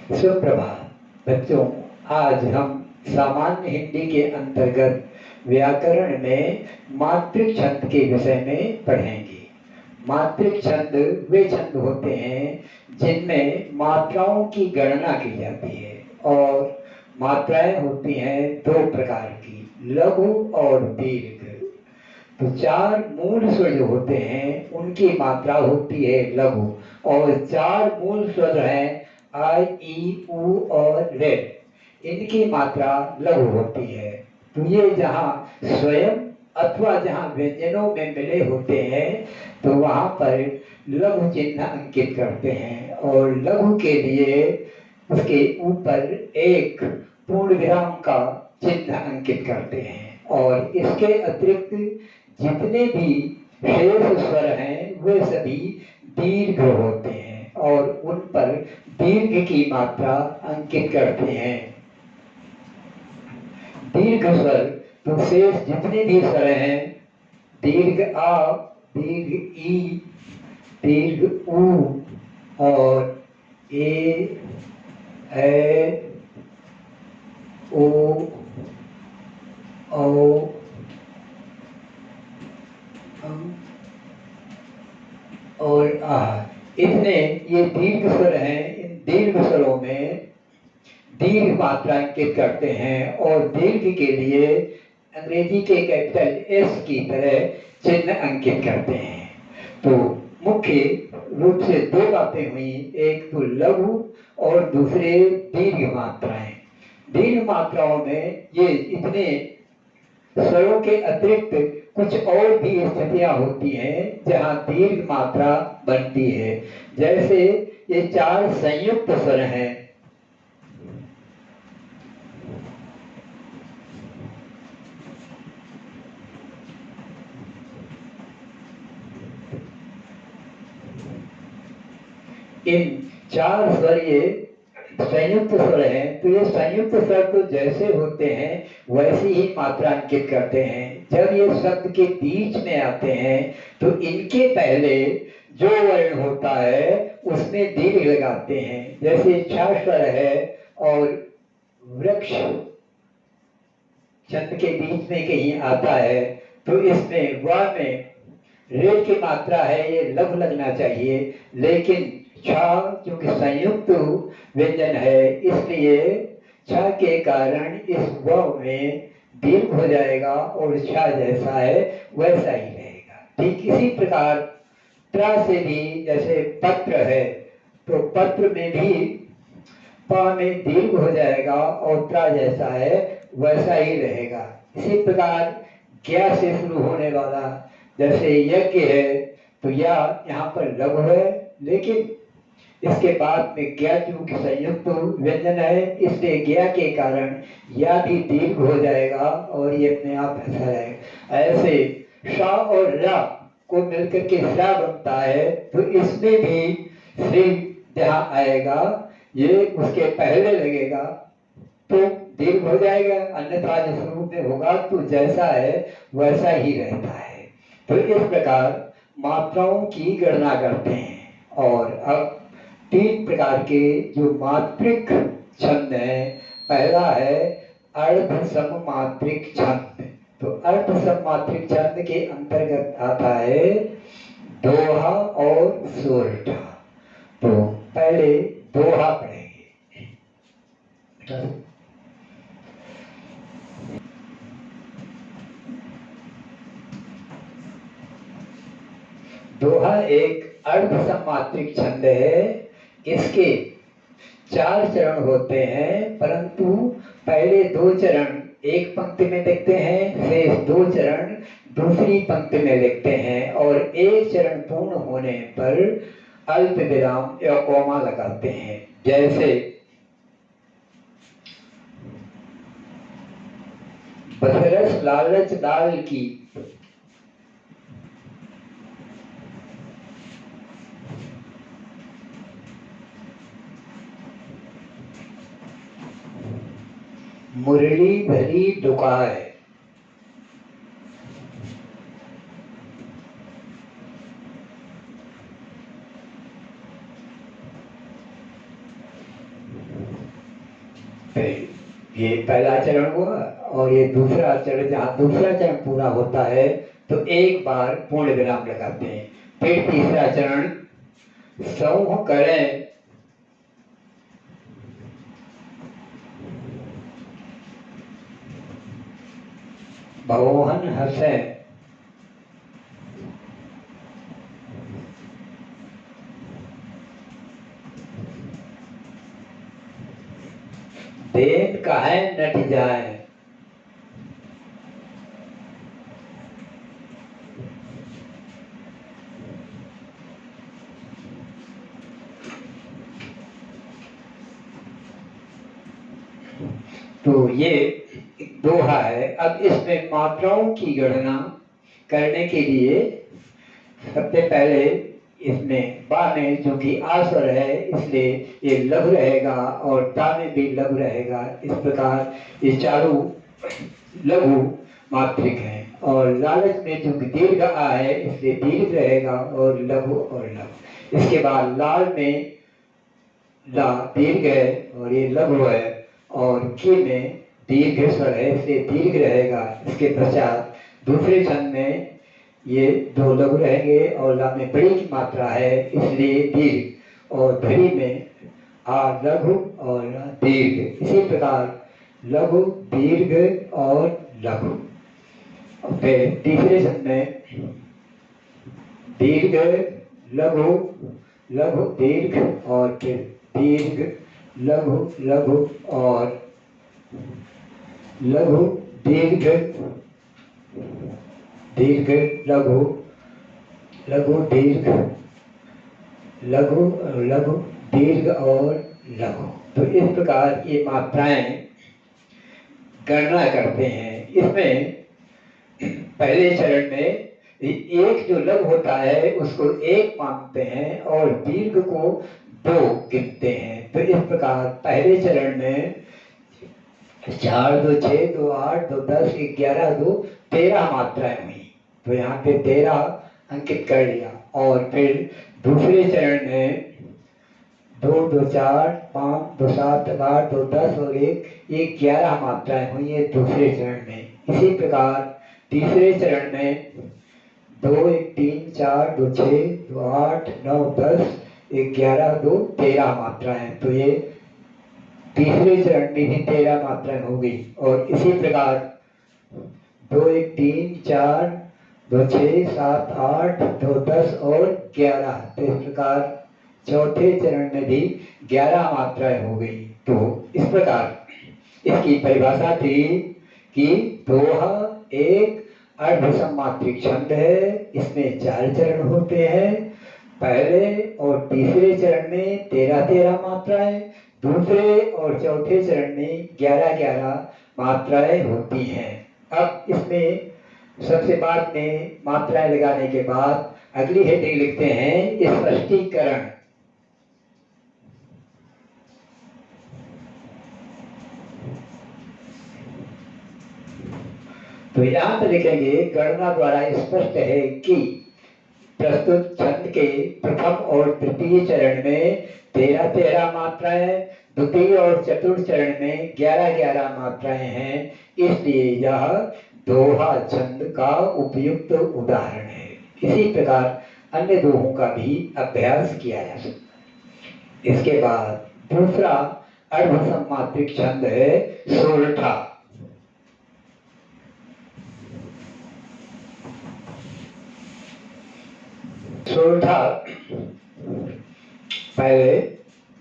सुप्रभात बच्चों। आज हम सामान्य हिंदी के अंतर्गत व्याकरण में मात्रिक छंद के विषय में पढ़ेंगे। मात्रिक छंद वे छंद होते हैं जिनमें मात्राओं की गणना की जाती है और मात्राएं होती हैं दो प्रकार की, लघु और दीर्घ। तो चार मूल स्वर जो होते हैं उनकी मात्रा होती है लघु, और चार मूल स्वर हैं आई ई उ और रे, इनकी मात्रा लघु होती है। तो ये जहाँ स्वयं अथवा जहाँ व्यंजनों में मिले होते हैं तो वहाँ पर लघु चिन्ह अंकित करते हैं, और लघु के लिए उसके ऊपर एक पूर्ण विराम का चिन्ह अंकित करते हैं। और इसके अतिरिक्त जितने भी शेष स्वर हैं वे सभी दीर्घ होते हैं और उन पर दीर्घ की मात्रा अंकित करते हैं। दीर्घ स्वर तो शेष जितने भी स्वर हैं, दीर्घ आ, दीर्घ ई, दीर्घ उ और ए, ओ, औ, और आह, इतने ये दीर्घ स्वर हैं। इन दीर्घ स्वरों में दीर्घ मात्रा अंकित करते हैं और दीर्घ के लिए अंग्रेजी के कैपिटल एस की तरह चिन्ह अंकित करते हैं। तो मुख्य रूप से दो बातें हुई, एक तो लघु और दूसरे दीर्घ मात्राएं। दीर्घ मात्राओं में ये इतने स्वरों के अतिरिक्त कुछ और भी स्थितियां होती हैं जहां दीर्घ मात्रा बनती है। जैसे ये चार संयुक्त स्वर हैं, इन चार स्वर ये संयुक्त स्वर हैं। तो ये संयुक्त स्वर तो जैसे होते हैं वैसी ही मात्रा अंकित करते हैं। जब ये शब्द के बीच में आते हैं तो इनके पहले जो वर्ण होता है उसमें दीर्घ लगाते हैं। जैसे छ स्वर है और वृक्ष छंद के बीच में कहीं आता है तो इसमें व में रे की मात्रा है, ये लघु लगना चाहिए, लेकिन छ क्योंकि संयुक्त व्यंजन है इसलिए छ के कारण इस व में दीर्घ हो जाएगा और छ जैसा है वैसा ही रहेगा। ठीक इसी प्रकार त्र से भी, जैसे पत्र है तो पत्र में भी प में दीर्घ हो जाएगा और त्र जैसा है वैसा ही रहेगा। इसी प्रकार ज्ञ से शुरू होने वाला जैसे यज्ञ है तो या यहाँ पर लघु है, लेकिन इसके बाद में ज्ञ क्योंकि संयुक्त व्यंजन है इसलिए ज्ञ के कारण या भी दीर्घ हो जाएगा और ये अपने आप ऐसा रहेगा। ऐसे श और र को मिलकर के स बनता है तो इसमें भी श्री जहाँ आएगा ये उसके पहले लगेगा तो दीर्घ हो जाएगा, अन्यथा जिस रूप में होगा तो जैसा है वैसा ही रहता है। तो इस प्रकार मात्राओं की गणना करते हैं। और अब तीन प्रकार के जो मात्रिक छंद हैं, पहला है अर्ध सममात्रिक छंद। तो अर्ध सममात्रिक छंद के अंतर्गत आता है दोहा और सोरठा। तो पहले दोहा पढ़ेंगे। दोहा एक अर्ध सममात्रिक छंद है। इसके चार चरण होते हैं, परंतु पहले दो चरण एक पंक्ति में लिखते हैं, शेष दो चरण दूसरी पंक्ति में लिखते हैं और एक चरण पूर्ण होने पर अल्प विराम या कोमा लगाते हैं। जैसे बदरस लालच डाल की, मुरली भरी दुकाय, फिर ये पहला चरण हुआ और ये दूसरा चरण, जहाँ दूसरा चरण पूरा होता है तो एक बार पूर्ण विराम लगाते हैं। फिर तीसरा चरण समूह करें, भगवान हंसे, देन कहे नट जाए, तो ये दोहा है। अब इसमें मात्राओं की गणना करने के लिए सबसे पहले इसमें बा में जो कि आस्वर है इसलिए ये लघु रहेगा और ता में भी लघु रहेगा। इस प्रकार ये चारों लघु मात्रिक हैं। और लालच में जो दीर्घ आ है इसलिए दीर्घ रहेगा और लघु और लघु। इसके बाद लाल में ला दीर्घ है और ये लघु है, और की में दीर्घ स्वर है इसलिए दीर्घ रहेगा। इसके पश्चात दूसरे छंद में ये दो लघु रहेंगे और ला में बड़ी की मात्रा है इसलिए दीर्घ, और धरी में आ लघु और दीर्घ। इसी प्रकार लघु दीर्घ और लघु। फिर तीसरे छंद में दीर्घ लघु लघु दीर्घ और फिर दीर्घ लघु लघु और लघु दीर्घ दीर्घ लघु लघु दीर्घ लघु लघु दीर्घ और लघु। तो इस प्रकार ये मात्राएं गणना करते हैं। इसमें पहले चरण में एक जो लघु होता है उसको एक मानते हैं और दीर्घ को दो गिनते हैं। तो इस प्रकार पहले चरण में 4 2 6 2 8 2 10 11 2 13 मात्राएं हुई। तो यहाँ पे 13 अंकित कर लिया। और फिर दूसरे चरण में 2 2 4 5 2 7 8 2 10 और 1 ये 11 मात्राएं हुई है दूसरे चरण में। इसी प्रकार तीसरे चरण में 2 1 3 4 2 6 2 8 9 10 11 2 13 मात्राएं। तो ये तीसरे चरण में भी 13 मात्राएं हो गई। और इसी प्रकार 2 1 3 4 2 6 7 8 2 10 और 11। तो इस प्रकार चौथे चरण में भी 11 मात्राएं हो गई। तो इस प्रकार इसकी परिभाषा थी कि दोहा एक अर्धसमात्रिक छंद है। इसमें 4 चरण होते हैं। पहले और तीसरे चरण में 13-13 मात्राएं, दूसरे और चौथे चरण में 11-11 मात्राएं होती हैं। अब इसमें सबसे बाद में मात्राएं लगाने के बाद अगली हेडिंग लिखते हैं स्पष्टीकरण। तो यहाँ पर लिखेंगे गणना द्वारा स्पष्ट है कि प्रस्तुत छंद के प्रथम और तृतीय चरण में 13-13 मात्राएं, द्वितीय और चतुर्थ चरण में 11-11 मात्राएं हैं। इसलिए यह दोहा छंद का उपयुक्त उदाहरण है। इसी प्रकार अन्य दोहों का भी अभ्यास किया जा सकता है। इसके बाद दूसरा अर्धसमात्रिक छंद है सोरठा। सोरठा पहले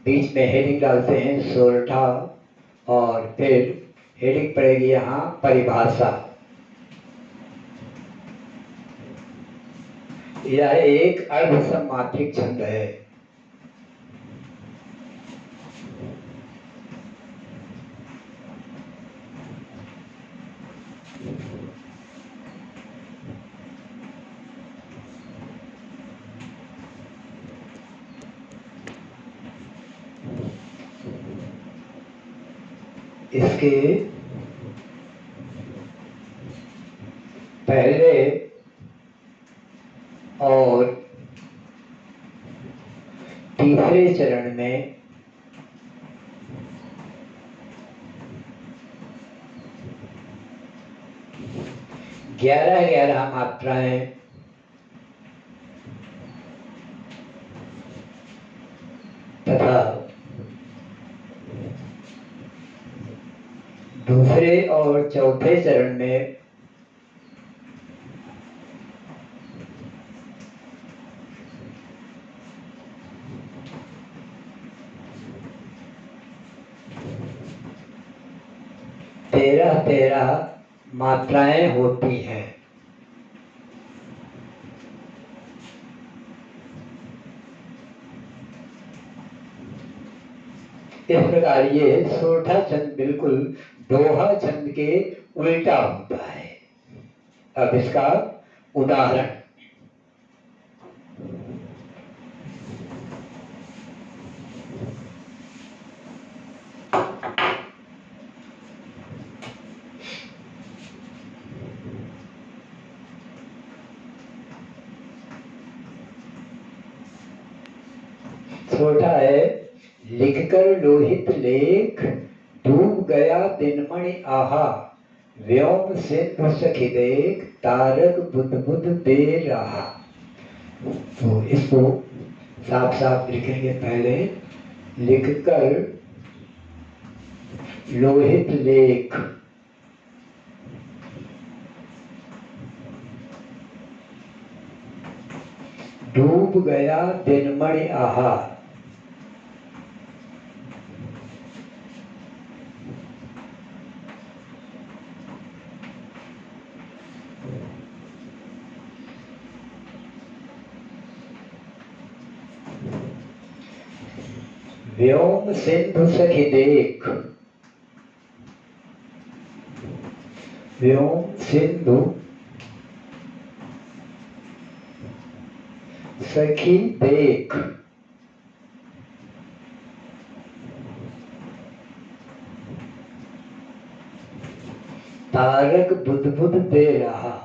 बीच में हेडिंग डालते हैं सोरठा और फिर हेडिंग पड़ेगी यहाँ परिभाषा। यह एक अर्धसमात्रिक छंद है। इसके पहले और तीसरे चरण में 11 मात्राएं तथा दूसरे और चौथे चरण में तेरह मात्राएं होती हैं। इस प्रकार ये सोठा छंद बिल्कुल दोहा छंद के उल्टा होता है। अब इसका उदाहरण, छोटा है, लिखकर लोहित लेख, डूब गया दिनमणि आहा, व्योम सिंधु सखी देख, तारक बुध बुध दे रहा। तो इसको साफ साफ लिखेंगे। पहले लिखकर लोहित लेख, डूब गया दिनमणि आहा, व्योम सिंधु सखी देख, व्योम सिंधु सखी देख, तारक बुध बुध दे रहा।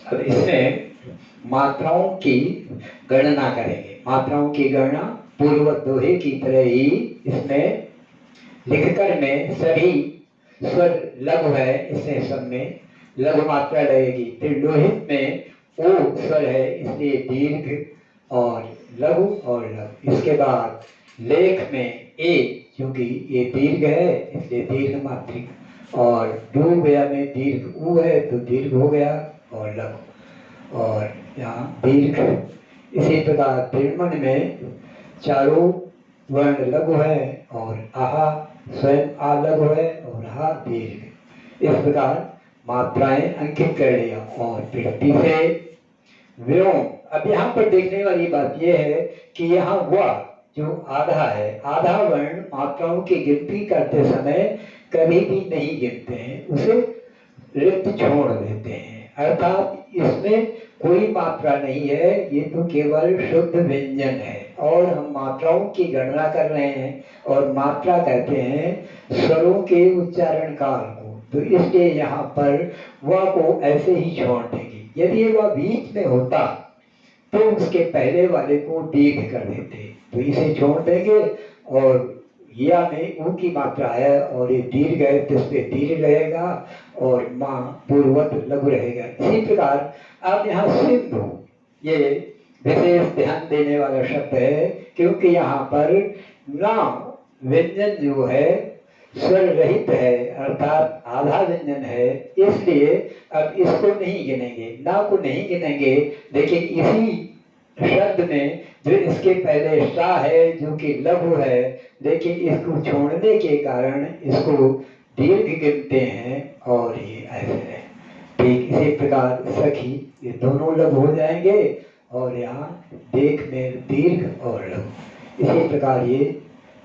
अब इसमें मात्राओं की गणना करेंगे। मात्राओं की गणना पूर्व दोहे की तरह ही इसमें लिखकर में सभी स्वर लघु है, इसमें सब में लघु मात्रा लगेगी। फिर लोहित में ओ स्वर है, इसलिए दीर्घ और लघु और लघु। इसके बाद लेख में ए, क्योंकि ये दीर्घ है इसलिए दीर्घ मात्रिक, और डूब गया में दीर्घ ऊ है तो दीर्घ हो गया और लघु, और यहाँ दीर्घ। इसी प्रकार तिरमन में चारों वर्ण लघु है और आहा स्वयं आ लघु है और हा दीर्घ। इस प्रकार मात्राएं अंकित कर लिया। और फिर तीसरे व्योम। अब यहाँ पर देखने वाली बात यह है कि यहाँ वह जो आधा है, आधा वर्ण मात्राओं की गिनती करते समय कभी भी नहीं गिनते हैं, उसे रिक्त छोड़ देते हैं। अर्थात इसमें कोई मात्रा नहीं है, ये तो केवल शुद्ध व्यंजन है और हम मात्राओं की गणना कर रहे हैं। और मात्रा कहते हैं स्वरों के उच्चारण काल को, तो इसलिए यहाँ पर वह को ऐसे ही छोड़ देंगे। यदि वह बीच में होता तो उसके पहले वाले को दीर्घ कर देते, तो इसे छोड़ देंगे। और या में ऊ की मात्रा है और ये दीर्घ है तो इस पे दीर्घ रहेगा और माँ पूर्वत लघु रहेगा। इसी प्रकार अब यहाँ सिंधु, ये विशेष ध्यान देने वाला शब्द है, क्योंकि यहाँ पर ना व्यंजन जो है स्वर रहित है, अर्थात आधा व्यंजन है, इसलिए अब इसको नहीं गिनेंगे, ना को नहीं गिनेंगे। लेकिन इसी शब्द में जो इसके पहले सा है जो कि लघु है, लेकिन इसको छोड़ने के कारण इसको दीर्घ गिनते हैं और ये ऐसे है। ठीक इसी प्रकार सखी, ये दोनों लघु हो जाएंगे और यहाँ देख में दीर्घ और लघु। इसी प्रकार ये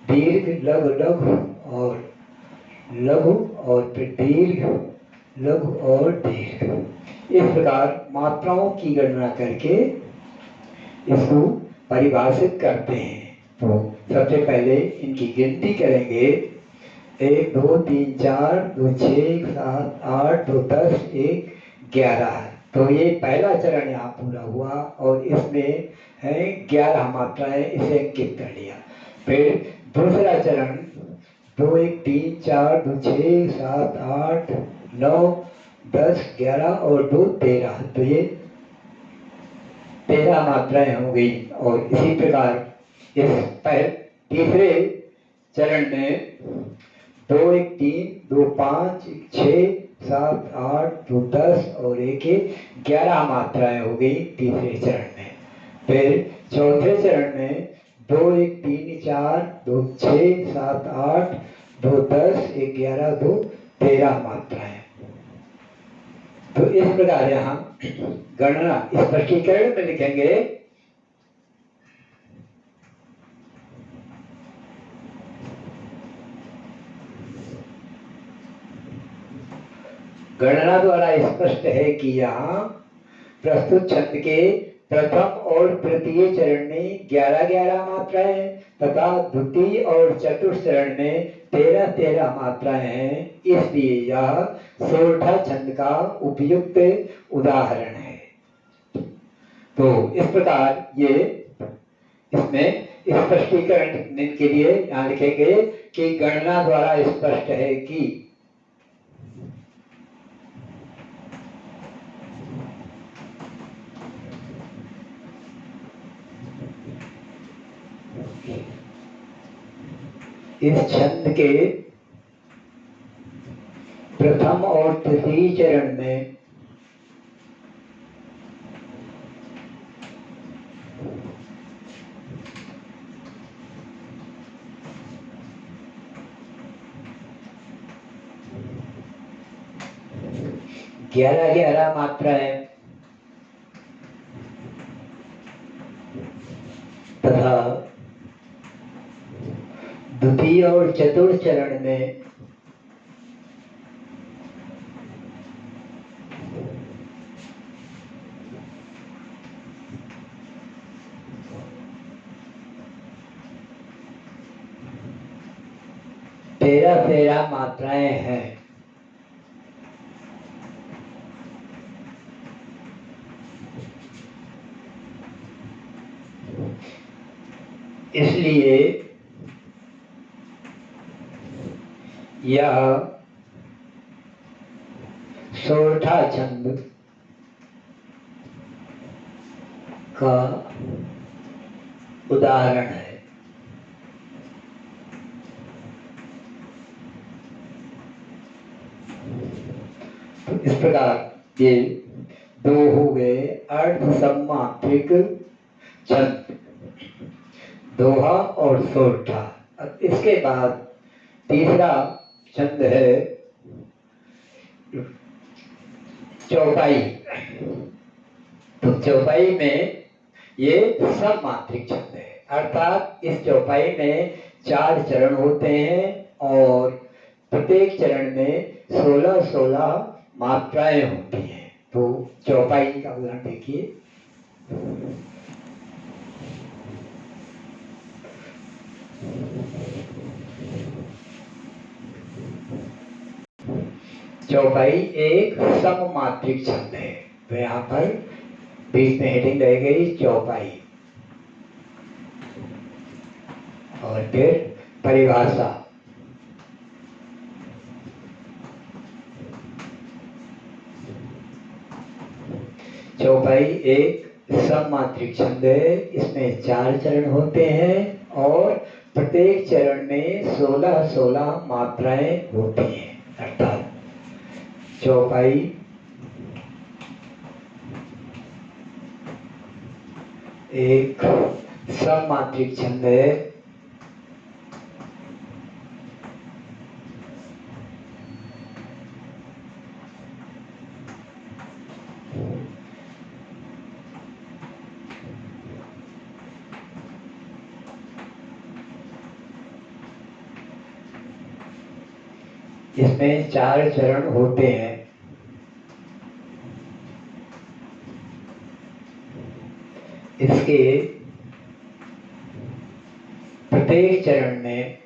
दीर्घ लघु लघु और लघु और फिर दीर्घ लघु और दीर्घ। इस प्रकार मात्राओं की गणना करके इसको परिभाषित करते हैं। तो सबसे पहले इनकी गिनती करेंगे। 1 2 3 4 2 6 7 8 2 10 1 11। तो ये पहला चरण यहाँ पूरा हुआ और इसमें है 11 मात्राएं, इसे अंकित कर लिया। फिर दूसरा चरण 2 1 3 4 2 6 7 8 9 10 11 और 2 13। तो ये 13 मात्राएं हो गई। और इसी प्रकार इस तीसरे चरण में 2 1 3 2 5 6 7 8 2 10 और 1 11 मात्राएं हो गई तीसरे चरण में। फिर चौथे चरण में 2 1 3 4 2 6 7 8 2 10 1 11 2 13 मात्राएं। तो इस प्रकार यहाँ गणना स्पष्टीकरण में लिखेंगे गणना द्वारा स्पष्ट है कि यहाँ प्रस्तुत छंद के प्रथम और तृतीय चरण में 11-11 मात्राएं तथा द्वितीय और चतुर्थ चरण में 13-13 मात्राएं हैं। इसलिए यह सोरठा छंद का उपयुक्त उदाहरण है। तो इस प्रकार ये इसमें स्पष्टीकरण लिखने के लिए यहाँ लिखेंगे कि गणना द्वारा स्पष्ट है कि इस छंद के प्रथम और तृतीय चरण में ग्यारह मात्राएं तथा द्वितीय और चतुर्थ चरण में 13-13 मात्राएं हैं। इसलिए यह सोरठा छंद का उदाहरण है। तो इस प्रकार ये दो हो गए अर्ध सम्मात्रिक छंद, दोहा और सोरठा। अब इसके बाद तीसरा छंद है चौपाई। तो चौपाई में ये सम्मात्रिक छंद है, अर्थात इस चौपाई में 4 चरण होते हैं और प्रत्येक चरण में 16-16 मात्राएं होती हैं। तो चौपाई का उदाहरण देखिए। चौपाई एक सममात्रिक छंद है। तो यहाँ पर बीच में हेडिंग रह गई चौपाई और फिर परिभाषा। चौपाई एक सममात्रिक छंद है। इसमें 4 चरण होते हैं और प्रत्येक चरण में 16-16 मात्राएं होती हैं। अर्थात चौपाई एक सममात्रिक छंद है। इसमें 4 चरण होते हैं। इसके प्रत्येक चरण में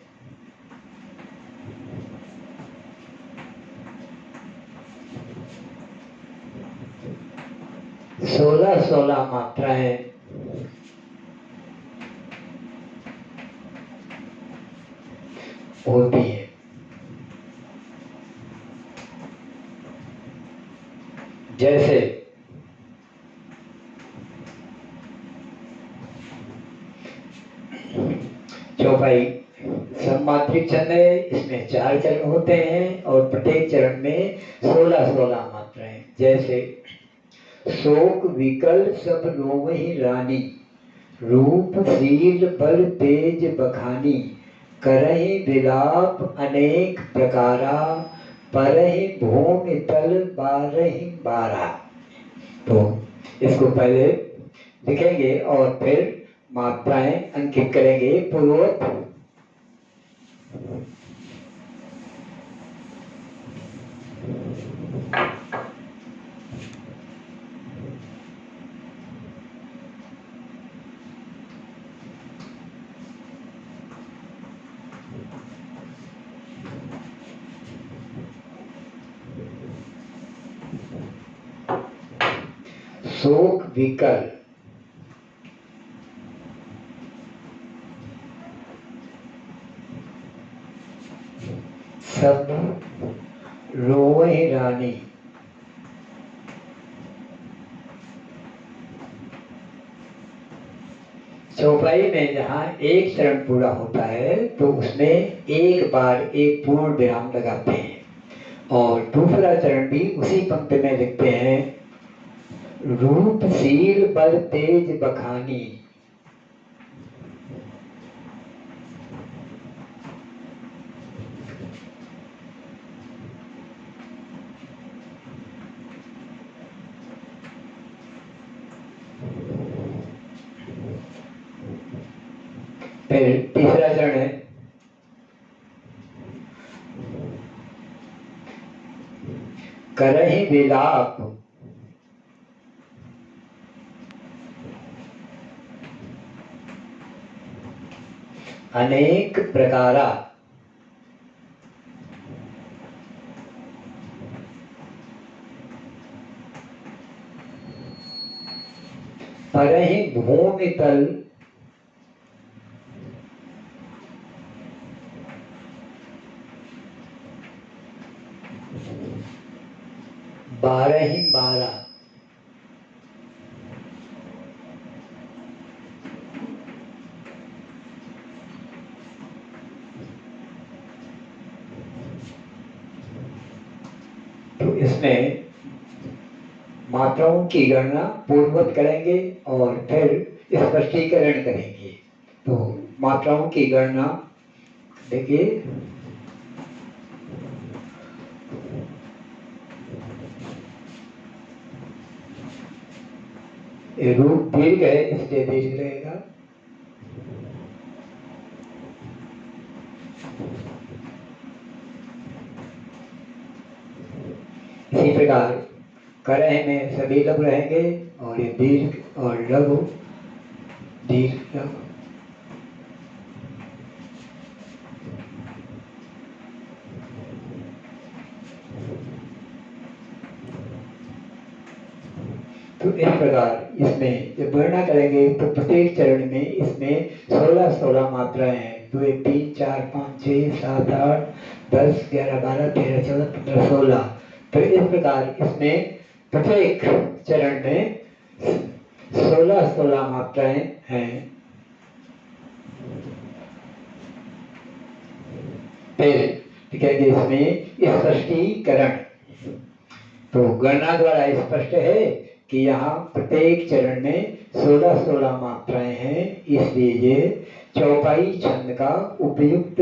16 मात्राएं होती है। जैसे चौपाई सम्मात्रिक छंद है, इसमें 4 चरण होते हैं और प्रत्येक चरण में 16 मात्राएं। जैसे शोक विकल सब रोवहि रानी, रूप शील बल तेज बखानी, करहि विलाप अनेक प्रकारा, परहि भूमि तल बारहि बारा। तो इसको पहले लिखेंगे और फिर मात्राएं अंकित करेंगे पूर्ववत। शोक विकल सब रोवहि रानी, चौपाई में जहाँ एक चरण पूरा होता है तो उसमें एक बार एक पूर्ण विराम लगाते हैं और दूसरा चरण भी उसी पंक्ति में लिखते हैं, रूप शील बल तेज बखानी। फिर तीसरा चरण है करहि विलाप अनेक प्रकारा, परहि भूमि तल बारहि बारा। तो इसमें मात्राओं की गणना पूर्ववत करेंगे और फिर स्पष्टीकरण करेंगे। तो मात्राओं की गणना देखिए, रूप दीर्घ है इसलिए दीर्घ रहेगा। इसी प्रकार करह में सभी लघु रहेंगे और ये दीर्घ और लघु, दीर्घ लघु। तो इस प्रकार इसमें जब गणना करेंगे तो प्रत्येक चरण में इसमें 16 मात्राएं हैं। 2 1 3 4 5 6 7 8 10 11 12 13 14 15 16। तो इस प्रकार इसमें प्रत्येक चरण में 16 मात्राएं हैं। फिर कहेंगे इसमें स्पष्टीकरण। तो गणना द्वारा स्पष्ट है कि यहाँ प्रत्येक चरण में 16 मात्राएं हैं, इसलिए ये चौपाई छंद का उपयुक्त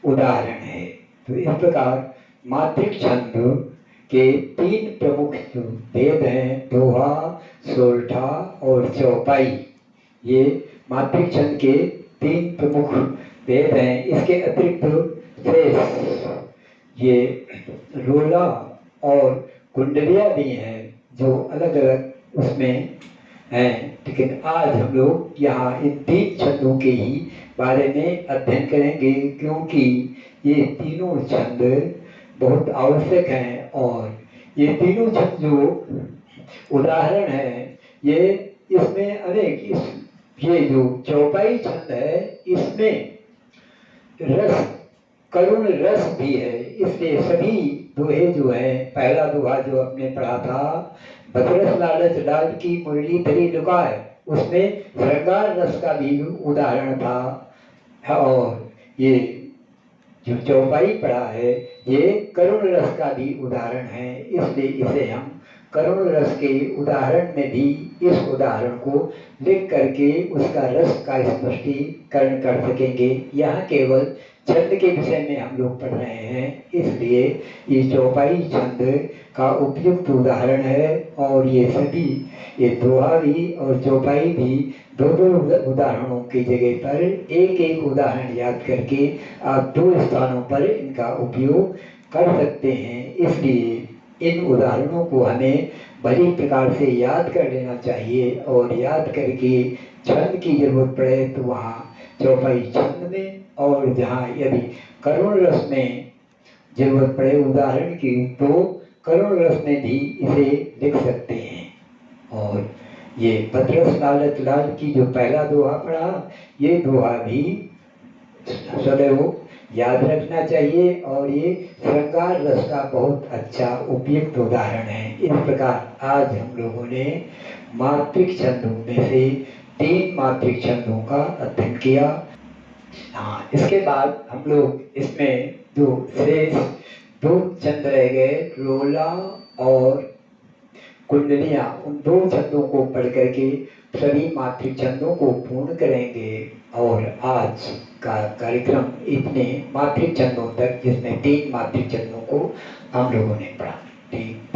उदाहरण है। तो इस प्रकार मात्रिक छंद के 3 प्रमुख जो भेद हैं, दोहा, सोरठा और चौपाई, ये मात्रिक छंद के 3 प्रमुख भेद हैं। इसके अतिरिक्त ये रोला और कुंडलियाँ भी हैं जो अलग अलग उसमें हैं, लेकिन आज हम लोग यहाँ इन 3 छंदों के ही बारे में अध्ययन करेंगे, क्योंकि ये तीनों छंद बहुत आवश्यक हैं और ये तीनों छंद जो उदाहरण हैं ये इसमें ये जो चौपाई छंद है इसमें रस, करुण रस भी है। इसलिए सभी दोहे जो है, पहला दोहा जो आपने पढ़ा था, बदरस लालच लाल की मुरली धरी लुकाए, उसमें श्रृंगार रस का भी उदाहरण था। और ये जो चौपाई पढ़ा है ये करुण रस का भी उदाहरण है। इसलिए इसे हम करुण रस के उदाहरण में भी इस उदाहरण को लिख करके उसका रस का स्पष्टीकरण कर सकेंगे। यहाँ केवल छंद के विषय में हम लोग पढ़ रहे हैं, इसलिए ये चौपाई छंद का उपयुक्त उदाहरण है। और ये सभी, ये दोहा भी और चौपाई भी दो दो उदाहरणों की जगह पर एक एक उदाहरण याद करके आप दो स्थानों पर इनका उपयोग कर सकते हैं। इसलिए इन उदाहरणों को हमें भली प्रकार से याद कर लेना चाहिए, और याद करके छंद की जरूरत पड़े तो वहाँ चौपाई छंद में, और जहाँ यदि करुण रस में जरूरत पड़े उदाहरण की तो करुण रस में भी इसे लिख सकते हैं। और ये बदरस लालच लाल की जो पहला दोहा पढ़ा, ये दोहा भी सदैव याद रखना चाहिए, और ये श्रृंगार रस का बहुत अच्छा उपयुक्त उदाहरण है। इस प्रकार आज हम लोगों ने मात्रिक छंदों में से 3 मात्रिक छंदों का अध्ययन किया। हाँ, इसके बाद हम लोग इसमें जो शेष 2 छंद रह गए, रोला और कुंडलियां, उन 2 छंदों को पढ़ करके सभी मात्रिक छंदों को पूर्ण करेंगे। और आज का कार्यक्रम इतने मात्रिक छंदों तक, जिसमें 3 मात्रिक छंदों को हम लोगों ने पढ़ा। ठीक।